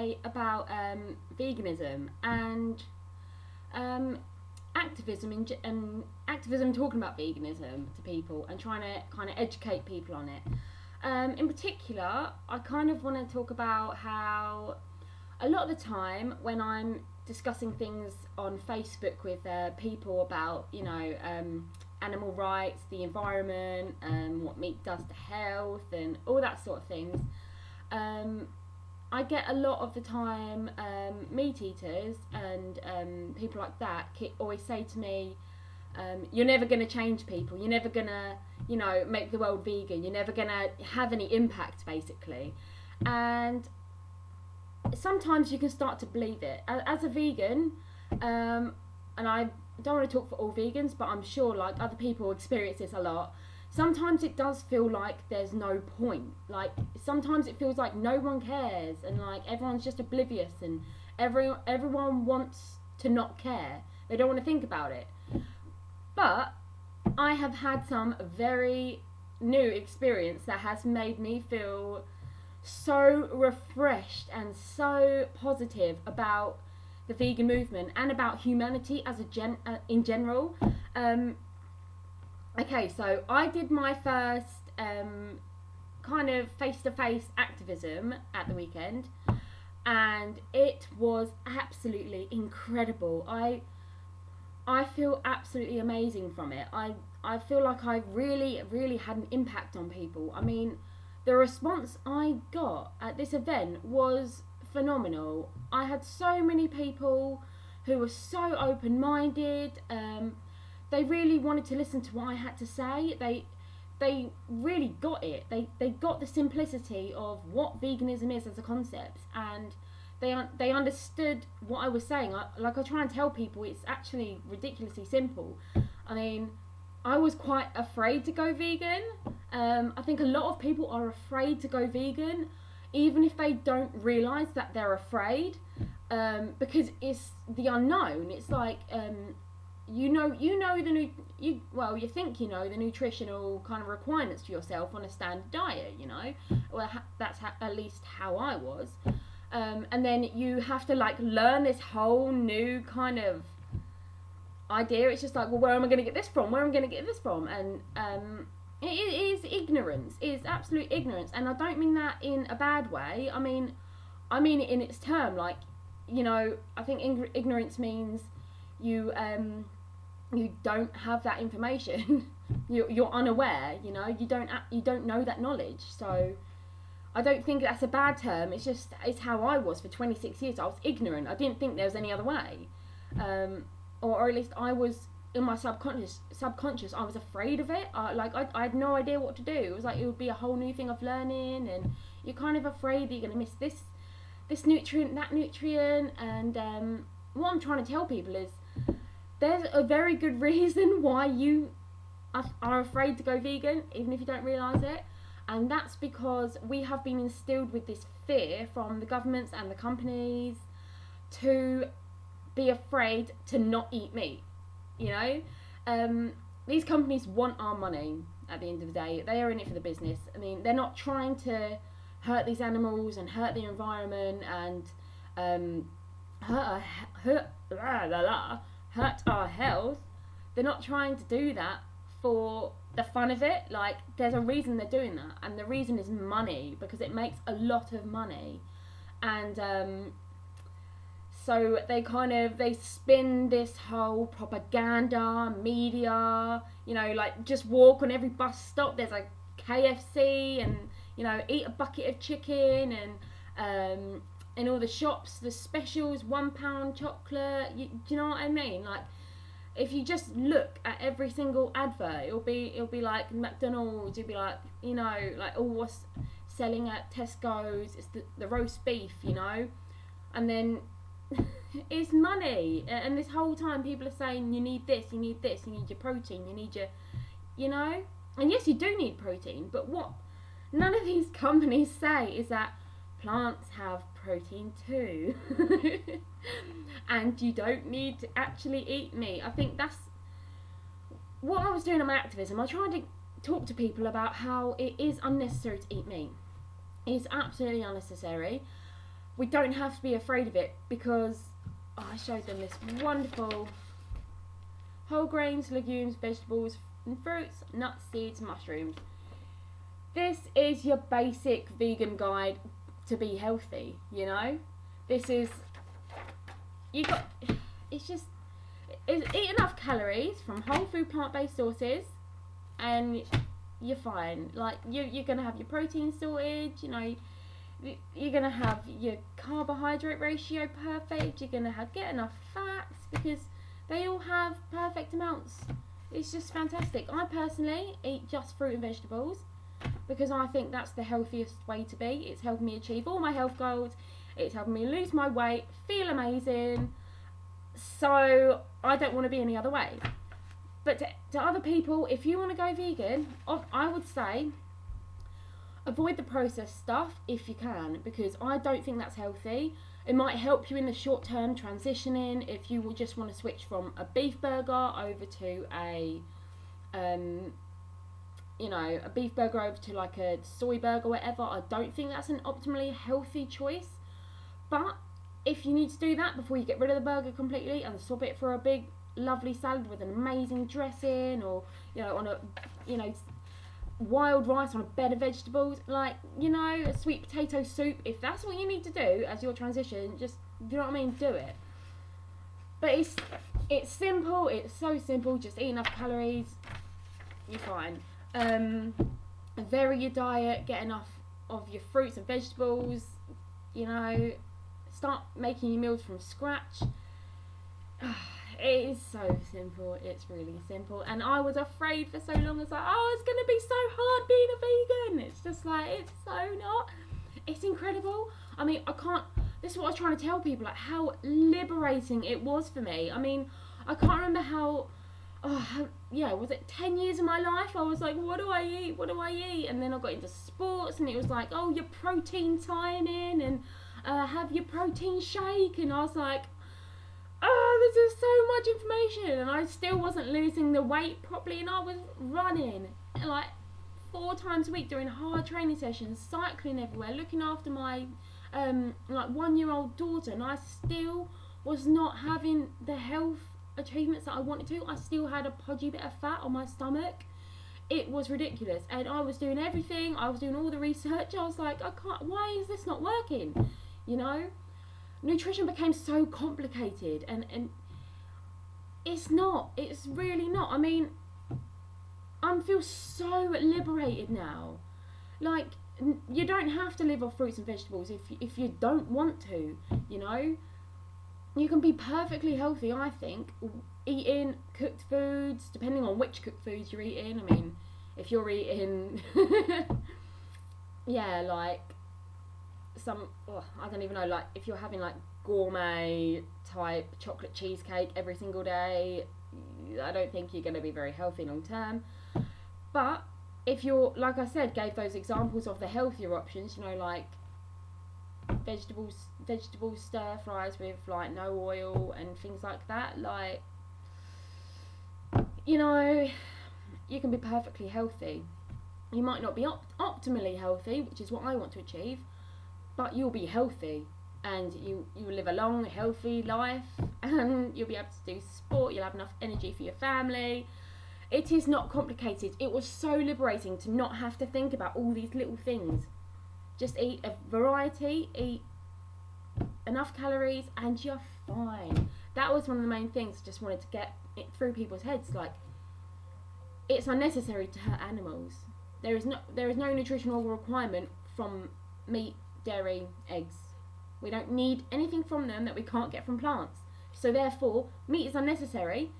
today about veganism and activism, talking about veganism to people and trying to kind of educate people on it. In particular, I kind of want to talk about how a lot of the time when I'm discussing things on Facebook with people about, animal rights, the environment, what meat does to health, and all that sort of things, I get a lot of the time meat eaters and people like that always say to me, you're never going to change people, you're never going to, make the world vegan, you're never going to have any impact, basically. And sometimes you can start to believe it. As a vegan, and I don't want to talk for all vegans, but I'm sure like other people experience this a lot. Sometimes it does feel like there's no point. Like sometimes it feels like no one cares and like everyone's just oblivious and everyone wants to not care. They don't want to think about it. But I have had some very new experience that has made me feel so refreshed and so positive about the vegan movement and about humanity as in general. Okay, so I did my first kind of face-to-face activism at the weekend, and it was absolutely incredible. I feel absolutely amazing from it. I feel like I really had an impact on people. I mean, the response I got at this event was phenomenal. I had so many people who were so open-minded. They really wanted to listen to what I had to say. They really got it. They got the simplicity of what veganism is as a concept, and they understood what I was saying. I try and tell people it's actually ridiculously simple. I mean, I was quite afraid to go vegan. I think a lot of people are afraid to go vegan, even if they don't realise that they're afraid, because it's the unknown. It's like you think you know the nutritional kind of requirements for yourself on a standard diet. Well, that's at least how I was. And then you have to like learn this whole new kind of idea. It's just like, well, where am I going to get this from? Where am I going to get this from? And it is ignorance. It is absolute ignorance. And I don't mean that in a bad way. I mean it in its term. Like, I think ignorance means you don't have that information. you're unaware. You don't know that knowledge. So I don't think that's a bad term. It's how I was for 26 years. I was ignorant. I didn't think there was any other way. Or at least I was in my subconscious. I was afraid of it. I had no idea what to do. It was like it would be a whole new thing of learning, and you're kind of afraid that you're going to miss this nutrient, that nutrient. And what I'm trying to tell people is there's a very good reason why you are afraid to go vegan, even if you don't realise it. And that's because we have been instilled with this fear from the governments and the companies to be afraid to not eat meat. These companies want our money at the end of the day. They are in it for the business. I mean, they're not trying to hurt these animals and hurt the environment and hurt our health. They're not trying to do that for the fun of it. Like, there's a reason they're doing that, and the reason is money, because it makes a lot of money. And so they spin this whole propaganda media, like just walk on every bus stop there's a KFC, and eat a bucket of chicken, and in all the shops the specials, £1 chocolate. Do you know what I mean? Like, if you just look at every single advert, it'll be like McDonald's. It'll be like, like, oh, what's selling at Tesco's? It's the roast beef, and then it's money. And this whole time people are saying you need this, you need your protein, you need your, and yes, you do need protein, but what none of these companies say is that plants have protein too. And you don't need to actually eat meat. I think that's what I was doing in my activism. I tried to talk to people about how it is unnecessary to eat meat. It's absolutely unnecessary. we don't have to be afraid of it, because I showed them this wonderful whole grains, legumes, vegetables, and fruits, nuts, seeds, mushrooms. This is your basic vegan guide to be healthy, you know? This is, it's eat enough calories from whole food plant-based sources and you're fine. Like, you're going to have your protein sorted, you know, you're going to have your carbohydrate ratio perfect, you're going to get enough fats, because they all have perfect amounts. It's just fantastic. I personally eat just fruit and vegetables because I think that's the healthiest way to be. It's helping me achieve all my health goals, it's helping me lose my weight, feel amazing, so I don't want to be any other way. But to other people, if you want to go vegan, I would say avoid the processed stuff if you can, because I don't think that's healthy. It might help you in the short term transitioning if you will just want to switch from a beef burger over to a beef burger over to like a soy burger, whatever. I don't think that's an optimally healthy choice. But if you need to do that before you get rid of the burger completely and swap it for a big lovely salad with an amazing dressing, or on a wild rice on a bed of vegetables, like a sweet potato soup, if that's what you need to do as your transition, just do it. But it's simple, it's so simple. Just eat enough calories, you're fine. Vary your diet, get enough of your fruits and vegetables, start making your meals from scratch. It is so simple, it's really simple. And I was afraid for so long, it's like, oh, it's going to be so hard being a vegan. It's just like, it's so not. It's incredible. I mean, this is what I was trying to tell people, like how liberating it was for me. I mean, I can't remember was it 10 years of my life? I was like, what do I eat? And then I got into sports, and it was like, oh, your protein timing, and have your protein shake. And I was like, oh, this is so much information, and I still wasn't losing the weight properly, and I was running like 4 times a week doing hard training sessions, cycling everywhere, looking after my 1-year-old daughter, and I still was not having the health achievements that I wanted to. I still had a podgy bit of fat on my stomach. It was ridiculous, and I was doing everything. I was doing all the research. I was like, why is this not working? Nutrition became so complicated, and it's really not. I mean, I feel so liberated now. Like, you don't have to live off fruits and vegetables if you don't want to, You can be perfectly healthy, I think, eating cooked foods, depending on which cooked foods you're eating. I mean, if you're eating, I don't even know, like if you're having like gourmet type chocolate cheesecake every single day, I don't think you're going to be very healthy long term. But if you're, like I said, gave those examples of the healthier options, like vegetable stir fries with like no oil and things like that, like you can be perfectly healthy. You might not be optimally healthy, which is what I want to achieve, but you'll be healthy, and you will live a long, healthy life, and you'll be able to do sport, you'll have enough energy for your family. It is not complicated. It was so liberating to not have to think about all these little things. Just eat a variety, eat enough calories, and you're fine. That was one of the main things. Just wanted to get it through people's heads. Like, it's unnecessary to hurt animals. There is no nutritional requirement from meat, dairy, eggs. We don't need anything from them that we can't get from plants. So therefore, meat is unnecessary,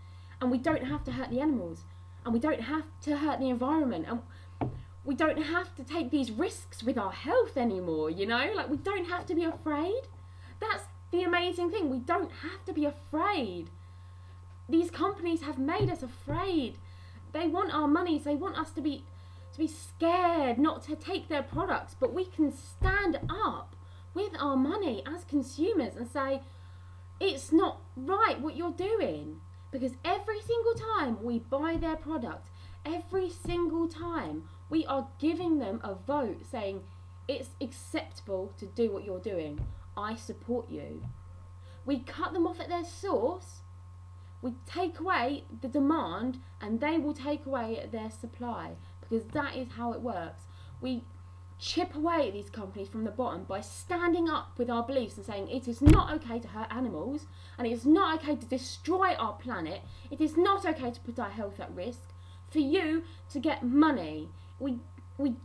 and we don't have to hurt the animals, and we don't have to hurt the environment, and we don't have to take these risks with our health anymore, Like, we don't have to be afraid. That's the amazing thing. We don't have to be afraid. These companies have made us afraid. They want our money. They want us to be scared not to take their products, but we can stand up with our money as consumers and say, it's not right what you're doing. Because every single time we buy their product, every single time we are giving them a vote saying it's acceptable to do what you're doing. I support you. We cut them off at their source. We take away the demand and they will take away their supply, because that is how it works. We chip away at these companies from the bottom by standing up with our beliefs and saying it is not okay to hurt animals, and it is not okay to destroy our planet. It is not okay to put our health at risk for you to get money. We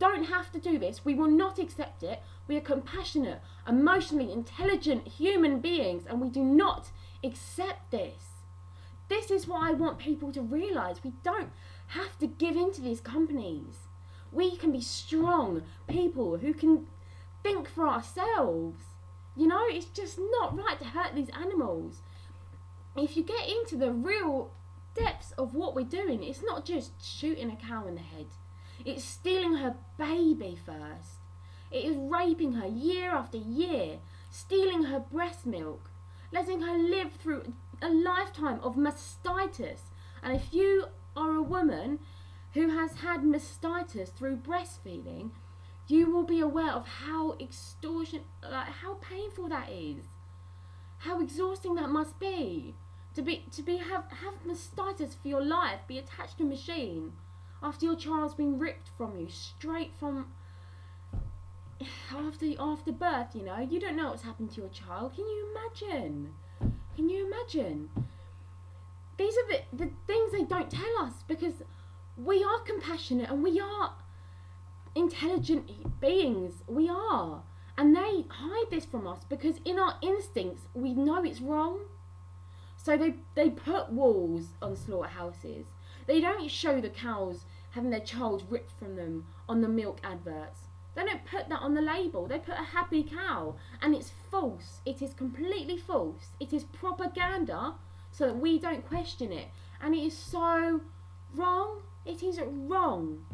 don't have to do this. We will not accept it. We are compassionate, emotionally intelligent human beings, and we do not accept this. This is what I want people to realise. We don't have to give in to these companies. We can be strong people who can think for ourselves. You know, it's just not right to hurt these animals. If you get into the real depths of what we're doing, it's not just shooting a cow in the head. It's stealing her baby first. It is raping her year after year, stealing her breast milk, letting her live through a lifetime of mastitis. And if you are a woman who has had mastitis through breastfeeding, you will be aware of how how painful that is, how exhausting that must be. Have mastitis for your life, be attached to a machine after your child's been ripped from you straight from after birth. You know, you don't know what's happened to your child. Can you imagine? These are the things they don't tell us, because we are compassionate and we are intelligent beings. We are. And they hide this from us because in our instincts we know it's wrong. So they put walls on slaughterhouses. They don't show the cows having their child ripped from them on the milk adverts. They don't put that on the label. They put a happy cow, and it's false. It is completely false. It is propaganda so that we don't question it. And it is so wrong. It is wrong.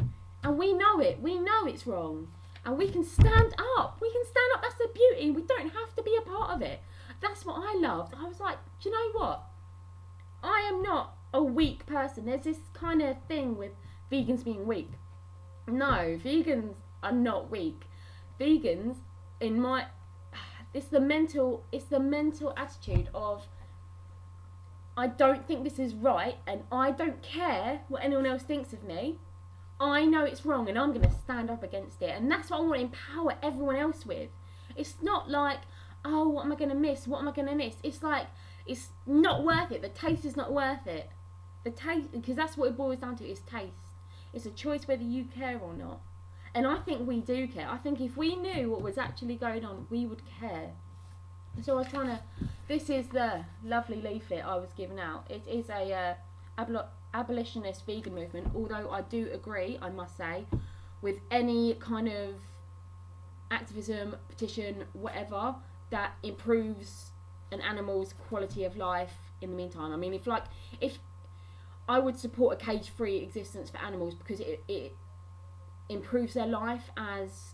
And we know it. We know it's wrong. And we can stand up. We can stand up. That's the beauty. We don't have to be a part of it. That's what I loved. I was like, do you know what? I am not a weak person. There's this kind of thing with vegans being weak. No, vegans are not weak. Vegans, it's the mental attitude of, I don't think this is right, and I don't care what anyone else thinks of me. I know it's wrong, and I'm going to stand up against it. And that's what I want to empower everyone else with. It's not like, oh, what am I going to miss? What am I going to miss? It's like, it's not worth it. The taste is not worth it. The taste, because that's what it boils down to, is taste. It's a choice whether you care or not. And I think we do care. I think if we knew what was actually going on, we would care. So I was trying to, this is the lovely leaflet I was giving out. It is a abolitionist vegan movement, although I do agree, I must say, with any kind of activism, petition, whatever, that improves an animal's quality of life in the meantime. I mean, if I would support a cage-free existence for animals, because it improves their life as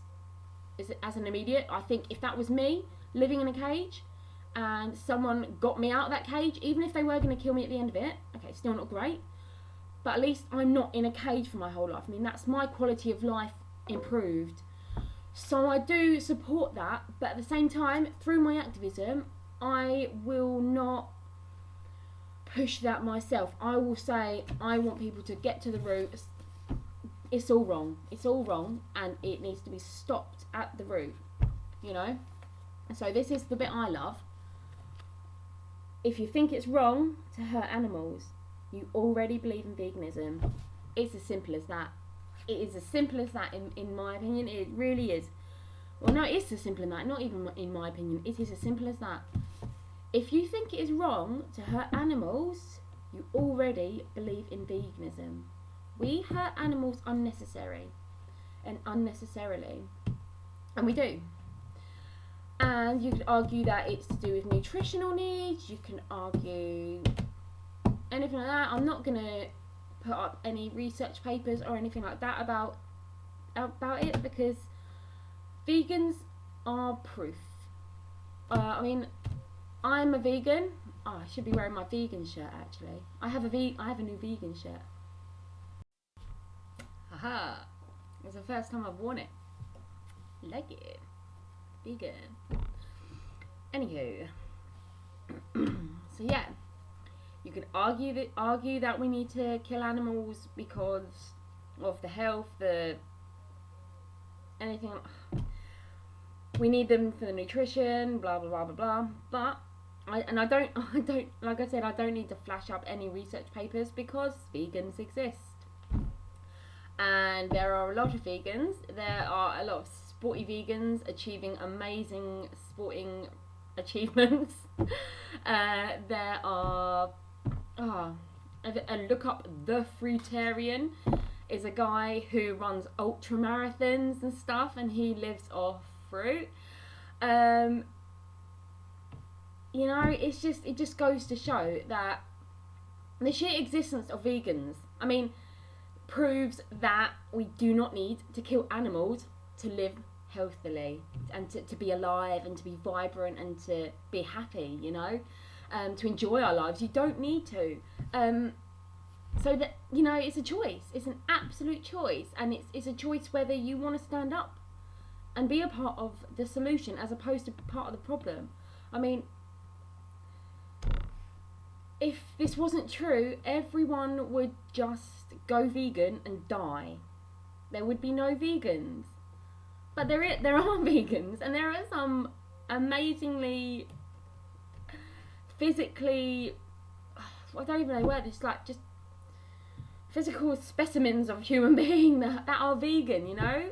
an immediate. I think if that was me living in a cage and someone got me out of that cage, even if they were going to kill me at the end of it, okay, still not great, but at least I'm not in a cage for my whole life. I mean, that's my quality of life improved. So I do support that, but at the same time, through my activism, I will not push that myself. I will say, I want people to get to the root. It's all wrong, and it needs to be stopped at the root, you know. And so this is the bit I love. If you think it's wrong to hurt animals, you already believe in veganism. It's as simple as that. It is as simple as that, in my opinion. It really is. Well, no, it's as simple as that. Not even in my opinion. It is as simple as that. If you think it is wrong to hurt animals, you already believe in veganism. We hurt animals unnecessarily, and we do. And you could argue that it's to do with nutritional needs. You can argue anything like that. I'm not gonna put up any research papers or anything like that about it, because vegans are proof. I mean, I'm a vegan. Oh, I should be wearing my vegan shirt actually. I have a new vegan shirt. Haha, it's the first time I've worn it. Like it. Vegan. Anywho, so yeah, you could argue that we need to kill animals because of the health, the anything. We need them for the nutrition, blah blah blah blah blah. But I don't like I said, I don't need to flash up any research papers because vegans exist, and there are a lot of vegans. There are a lot of sporty vegans achieving amazing sporting achievements. There are and look up The Fruitarian. Is a guy who runs ultra marathons and stuff, and he lives off fruit. You know, it just goes to show that the sheer existence of vegans, I mean, proves that we do not need to kill animals to live healthily and to be alive and to be vibrant and to be happy, you know, to enjoy our lives. You don't need to. So that, you know, it's a choice. It's an absolute choice, and it's a choice whether you want to stand up and be a part of the solution as opposed to part of the problem. I mean, if this wasn't true, everyone would just go vegan and die. There would be no vegans. But there are vegans, and there are some amazingly physically, I don't even know where, this like just physical specimens of human being that are vegan, you know?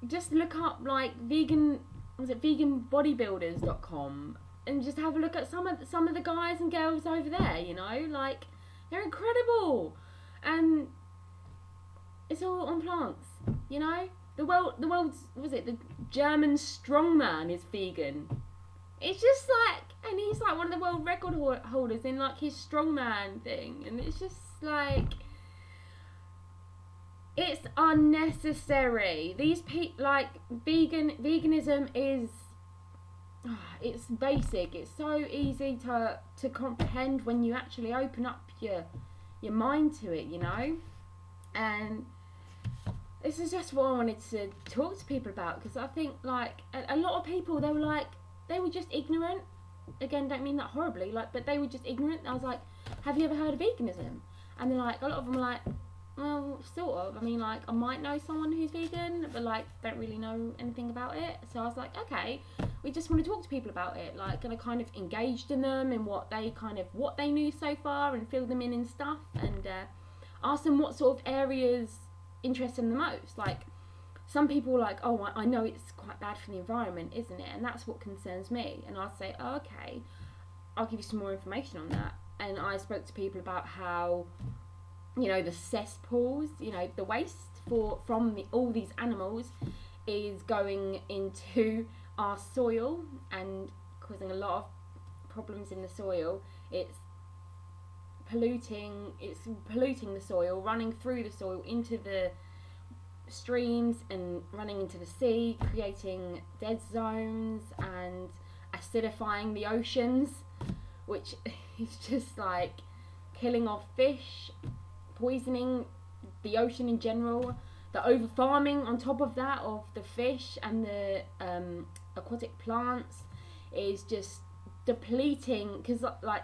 Just look up like veganbodybuilders.com and just have a look at some of the guys and girls over there, you know? Like, they're incredible. And it's all on plants, you know? The world's, the German strongman is vegan. It's just like, and he's like one of the world record holders in like his strongman thing, and it's just like, it's unnecessary. These people, like, veganism is, it's basic. It's so easy to comprehend when you actually open up your mind to it, you know. And this is just what I wanted to talk to people about, because I think like a lot of people, they were just ignorant. Again, don't mean that horribly, like, but they were just ignorant. I was like, have you ever heard of veganism? And they're like, a lot of them are like, well, sort of. I mean, like, I might know someone who's vegan, but like, don't really know anything about it. So I was like, okay, we just want to talk to people about it, like, and I kind of engaged in them and what they knew so far, and filled them in stuff, and asked them what sort of areas interest them the most. Like, some people were like, oh, I know it's quite bad for the environment, isn't it? And that's what concerns me. And I'd say, oh, okay, I'll give you some more information on that. And I spoke to people about how, you know, the cesspools, you know, the waste from all these animals is going into our soil and causing a lot of problems in the soil. It's polluting the soil, running through the soil into the streams and running into the sea, creating dead zones and acidifying the oceans, which is just like killing off fish, poisoning the ocean in general. The over farming on top of that of the fish and the aquatic plants is just depleting, because like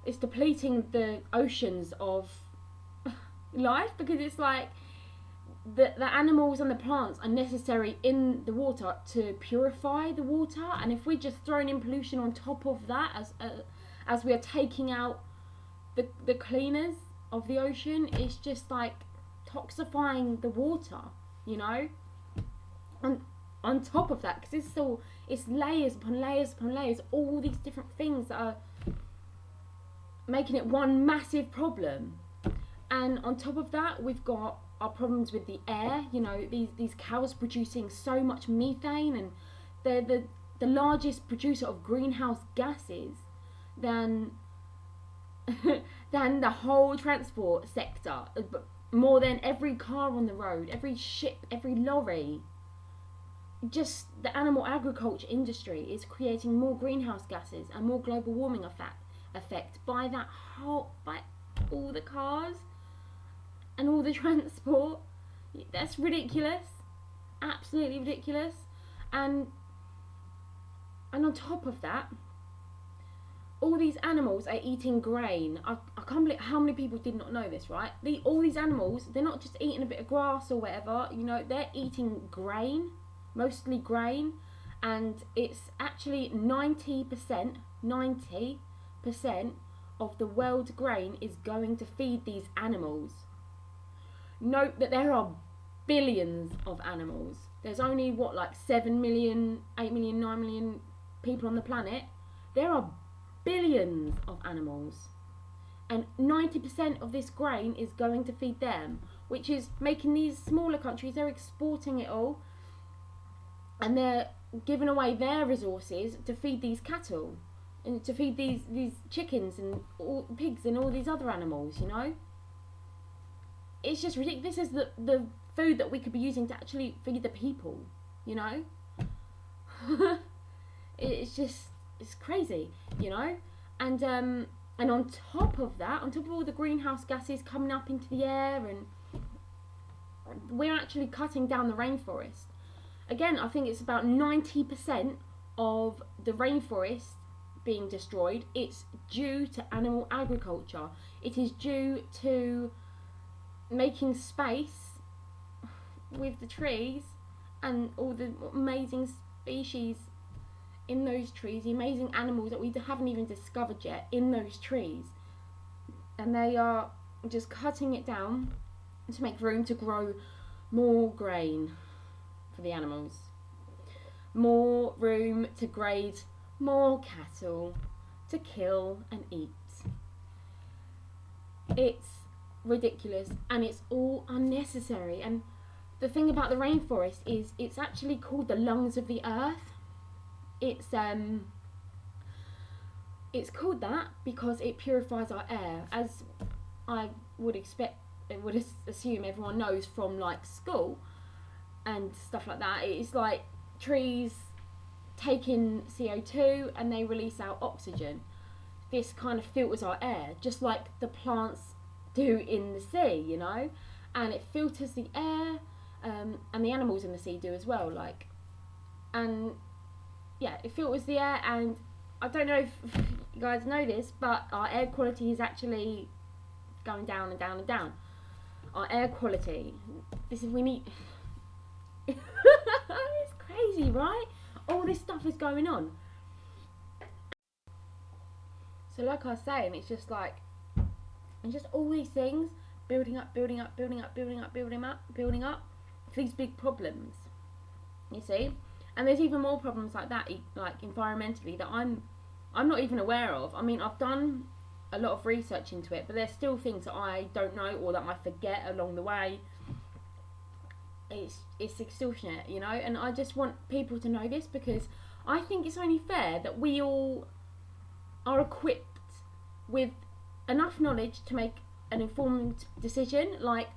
it's depleting the oceans of life, because it's like the animals and the plants are necessary in the water to purify the water, and if we're just throwing in pollution on top of that as we are taking out the cleaners of the ocean, it's just like toxifying the water, you know. On top of that, because it's layers upon layers upon layers, all these different things that are making it one massive problem. And on top of that, we've got our problems with the air. You know, these cows producing so much methane, and they're the largest producer of greenhouse gases than the whole transport sector, more than every car on the road, every ship, every lorry. Just the animal agriculture industry is creating more greenhouse gases and more global warming effect by all the cars and all the transport. That's ridiculous, absolutely ridiculous. And And on top of that, all these animals are eating grain. I can't believe how many people did not know this, right? All these animals, they're not just eating a bit of grass or whatever, you know, they're eating grain, mostly grain, and it's actually 90% of the world's grain is going to feed these animals. Note that there are billions of animals. There's only, what, like 7 million, 8 million, 9 million people on the planet. There are billions of animals, and 90% of this grain is going to feed them, which is making these smaller countries, they're exporting it all, and they're giving away their resources to feed these cattle and to feed these chickens and all, pigs and all these other animals, you know. It's just ridiculous. This is the food that we could be using to actually feed the people, you know. It's crazy, you know. And on top of that, on top of all the greenhouse gases coming up into the air, and we're actually cutting down the rainforest. Again, I think it's about 90% of the rainforest being destroyed. It's due to animal agriculture. It is due to making space with the trees and all the amazing species in those trees, the amazing animals that we haven't even discovered yet in those trees. And they are just cutting it down to make room to grow more grain for the animals. More room to graze more cattle to kill and eat. It's ridiculous, and it's all unnecessary. And the thing about the rainforest is it's actually called the lungs of the earth. It's called that because it purifies our air, as I would assume everyone knows from like school and stuff like that. It's like trees take in CO2 and they release out oxygen. This kind of filters our air, just like the plants do in the sea, you know, and it filters the air, and the animals in the sea do as well, like, and yeah, it filters the air. And I don't know if you guys know this, but our air quality is actually going down and down and down. Our air quality, we need it's crazy, right? All this stuff is going on. So like I was saying, it's just like, it's just all these things building up these big problems, you see. And there's even more problems like that, like environmentally, that I'm not even aware of. I mean, I've done a lot of research into it, but there's still things that I don't know or that I forget along the way. It's extortionate, you know. And I just want people to know this, because I think it's only fair that we all are equipped with enough knowledge to make an informed decision. Like,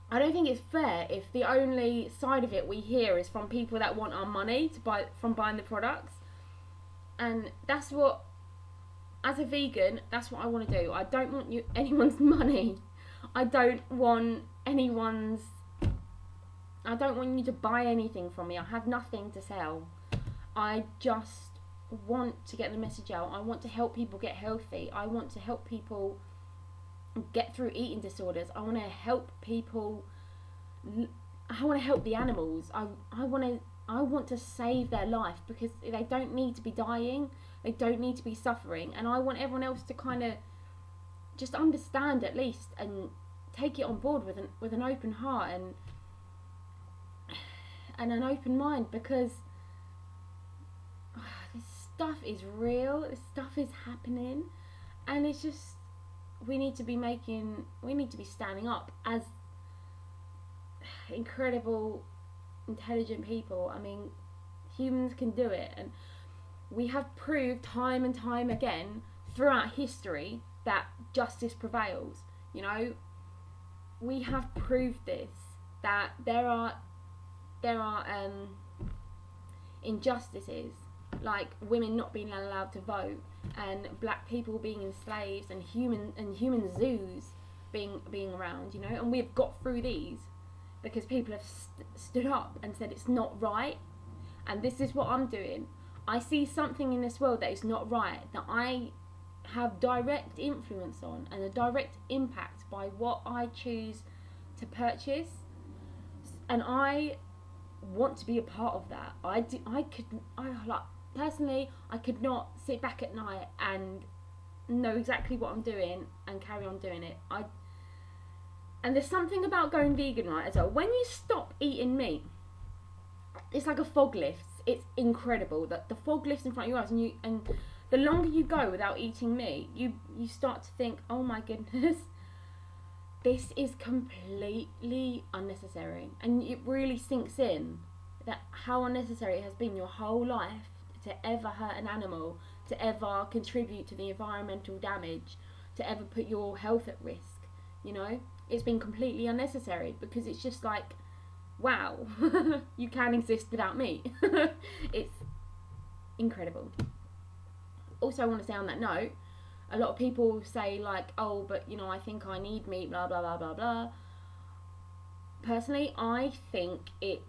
I don't think it's fair if the only side of it we hear is from people that want our money to buy from buying the products. And that's what, as a vegan, that's what I want to do. I don't want anyone's money. I don't want you to buy anything from me. I have nothing to sell. I just want to get the message out. I want to help people get healthy. I want to help people get through eating disorders. I want to help people. I want to help the animals. I want to save their life, because they don't need to be dying. They don't need to be suffering. And I want everyone else to kind of just understand, at least, and take it on board with an open heart and an open mind, because this stuff is real. This stuff is happening, and it's just, we need to be standing up as incredible, intelligent people. I mean, humans can do it, and we have proved time and time again throughout history that justice prevails. You know, we have proved this, that there are injustices, like women not being allowed to vote, and black people being enslaved, and human zoos being around, you know. And we've got through these because people have stood up and said it's not right. And this is what I'm doing. I see something in this world that is not right, that I have direct influence on and a direct impact by what I choose to purchase, and I want to be a part of that. Personally, I could not sit back at night and know exactly what I'm doing and carry on doing it. And there's something about going vegan, right, as well. When you stop eating meat, it's like a fog lifts. It's incredible that the fog lifts in front of your eyes, and the longer you go without eating meat, you start to think, oh my goodness, this is completely unnecessary. And it really sinks in that how unnecessary it has been your whole life to ever hurt an animal, to ever contribute to the environmental damage, to ever put your health at risk. You know, it's been completely unnecessary, because it's just like, wow, you can exist without meat. It's incredible. Also, I want to say on that note, a lot of people say like, oh, but you know, I think I need meat, blah blah blah blah blah. Personally, I think it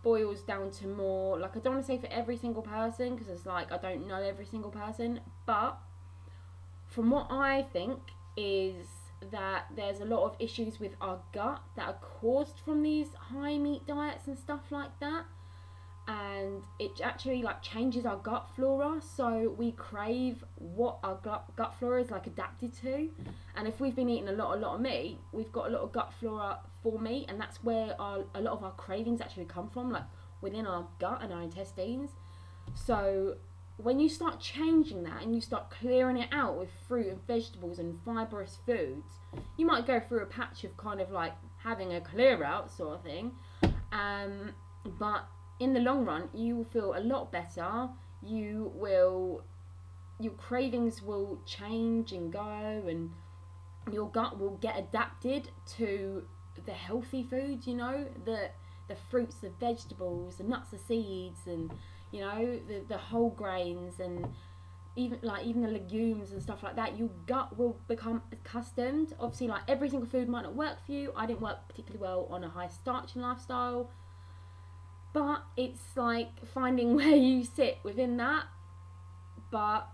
boils down to more, like, I don't want to say for every single person, because it's like I don't know every single person, but from what I think is that there's a lot of issues with our gut that are caused from these high meat diets and stuff like that, and it actually like changes our gut flora, so we crave what our gut flora is like adapted to. And if we've been eating a lot of meat, we've got a lot of gut flora for meat, and that's where a lot of our cravings actually come from, like within our gut and our intestines. So when you start changing that and you start clearing it out with fruit and vegetables and fibrous foods, you might go through a patch of kind of like having a clear out sort of thing, but in the long run you will feel a lot better. Your cravings will change and go, and your gut will get adapted to the healthy foods, you know, the fruits, the vegetables, the nuts, the seeds, and you know, the whole grains, and even the legumes and stuff like that. Your gut will become accustomed. Obviously, like, every single food might not work for you. I didn't work particularly well on a high starch lifestyle, but it's like finding where you sit within that. But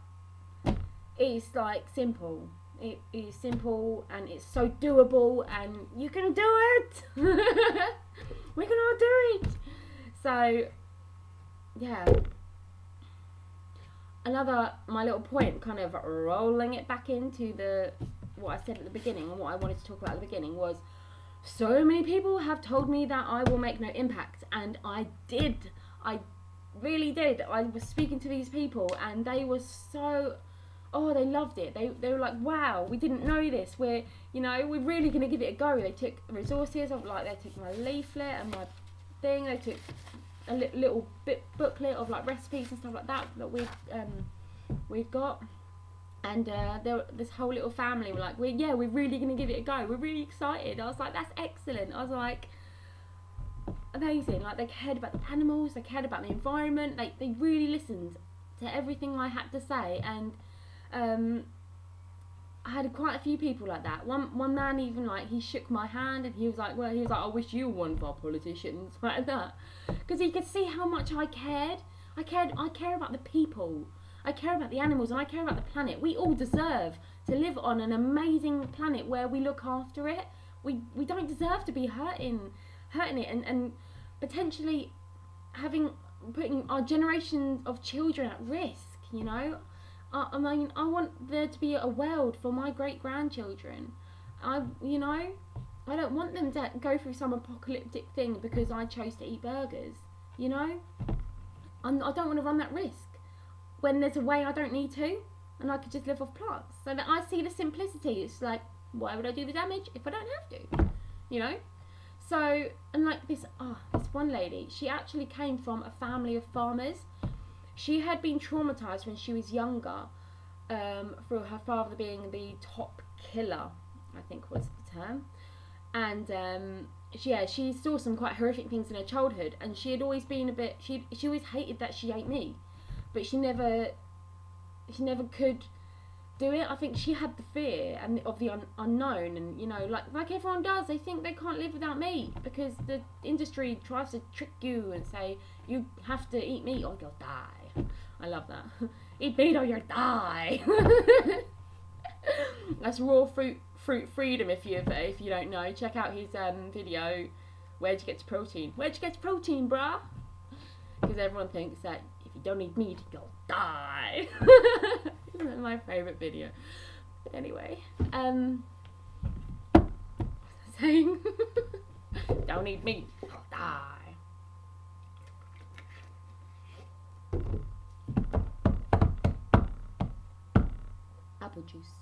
it's like simple. It is simple, and it's so doable, and you can do it. We can all do it. So yeah, my little point, kind of rolling it back into what I said at the beginning and what I wanted to talk about at the beginning, was so many people have told me that I will make no impact, and I really did. I was speaking to these people, and they were so, they loved it. They were like, wow, we didn't know this. We're really going to give it a go. They took resources, they took my leaflet and my thing. They took a little booklet of like recipes and stuff like that we've got, and this whole little family were like, we're really going to give it a go. We're really excited. I was like, that's excellent. I was like, amazing. Like, they cared about the animals, they cared about the environment. They really listened to everything I had to say, and I had quite a few people like that. One man even, like, he shook my hand, and he was like, I wish you were one of our politicians, like that, because he could see how much I cared. I care about the people. I care about the animals, and I care about the planet. We all deserve to live on an amazing planet where we look after it. We don't deserve to be hurting it, and potentially putting our generation of children at risk, you know. I mean, I want there to be a world for my great-grandchildren. I don't want them to go through some apocalyptic thing because I chose to eat burgers, you know. I don't want to run that risk when there's a way I don't need to, and I could just live off plants. So that I see the simplicity. It's like, why would I do the damage if I don't have to, you know? So, and like this one lady, she actually came from a family of farmers. She had been traumatised when she was younger, through her father being the top killer, I think was the term. And she saw some quite horrific things in her childhood, and she had always been she always hated that she ate meat, but she never could do it. I think she had the fear and of the unknown, and you know, like everyone does, they think they can't live without meat because the industry tries to trick you and say you have to eat meat or you'll die. I love that. Eat meat or you die. That's raw fruit freedom. If you don't know, check out his video. Where'd you get your protein? Where'd you get your protein, bruh? Because everyone thinks that if you don't eat meat, you'll die. My favourite video. But anyway, saying, don't eat meat, you'll die. Apple juice.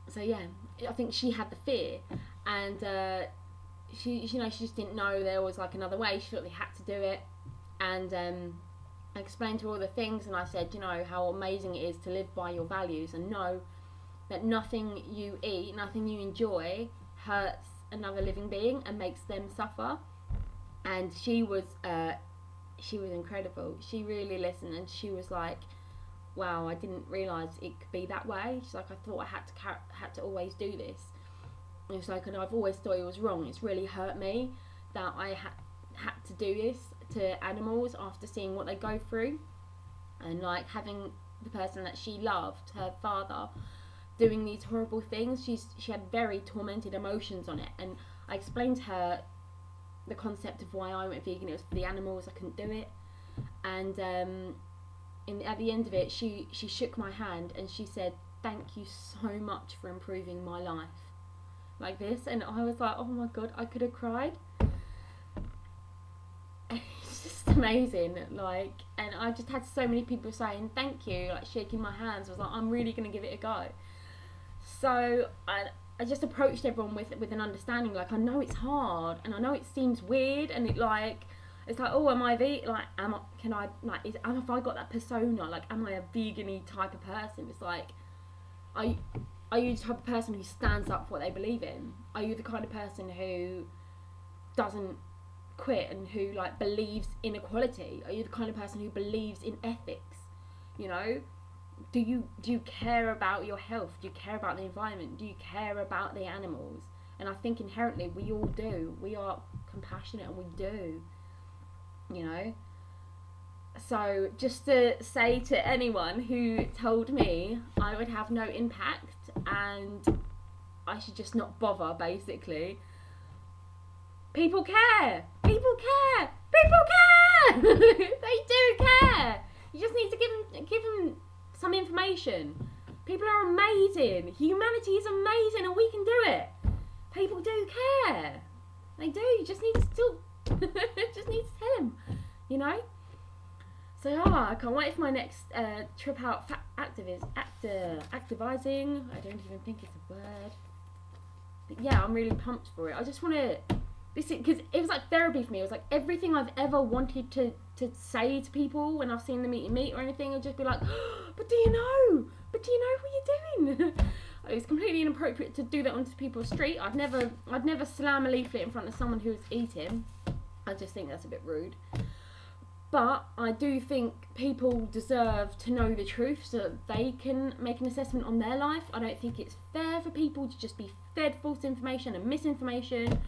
So yeah, I think she had the fear, and she just didn't know there was like another way. She thought they had to do it, and I explained to her all the things, and I said, how amazing it is to live by your values and know that nothing you eat, nothing you enjoy hurts another living being and makes them suffer. And she was incredible. She really listened, and she was like, wow, I didn't realise it could be that way. She's like, I thought I had to always do this. And it's like, and I've always thought it was wrong. It's really hurt me that I had to do this to animals after seeing what they go through, and like having the person that she loved, her father, doing these horrible things. She had very tormented emotions on it, and I explained to her the concept of why I went vegan. It was for the animals. I couldn't do it, and at the end of it, she shook my hand and she said, "Thank you so much for improving my life," like this. And I was like, oh my god, I could have cried. It's just amazing, like, and I just had so many people saying thank you, like shaking my hands. I was like, I'm really gonna give it a go. So I just approached everyone with an understanding, like, I know it's hard and I know it seems weird, and it's like, oh, am I vegan? Like, have I got that persona? Like, am I a vegan-y type of person? It's like, are you the type of person who stands up for what they believe in? Are you the kind of person who doesn't quit and who like believes in equality? Are you the kind of person who believes in ethics? Do you care about your health? Do you care about the environment? Do you care about the animals? And I think inherently we all do. We are compassionate, and we do. So just to say to anyone who told me I would have no impact and I should just not bother, basically, people care. They do care. You just need to give them some information. People are amazing. Humanity is amazing, and we can do it. People do care. They do. You just need to still just need to tell them, So I can't wait for my next trip out. Activising. I don't even think it's a word. But yeah, I'm really pumped for it. I just want to, because it was like therapy for me. It was like everything I've ever wanted to say to people when I've seen them eating meat or anything. I'd just be like, but do you know what you're doing? It's completely inappropriate to do that on people's street. I'd never slam a leaflet in front of someone who's eating. I just think that's a bit rude. But I do think people deserve to know the truth so that they can make an assessment on their life. I don't think it's fair for people to just be fed false information and misinformation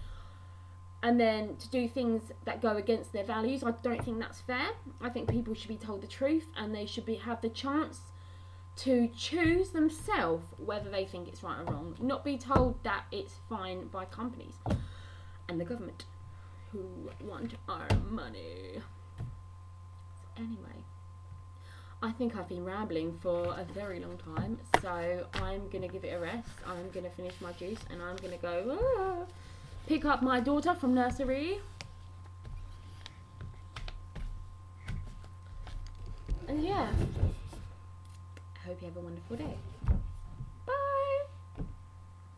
and then to do things that go against their values. I don't think that's fair. I think people should be told the truth, and they should have the chance to choose themselves whether they think it's right or wrong, not be told that it's fine by companies and the government who want our money. So anyway, I think I've been rambling for a very long time, so I'm going to give it a rest. I'm going to finish my juice and I'm going to go pick up my daughter from nursery. And yeah, I hope you have a wonderful day.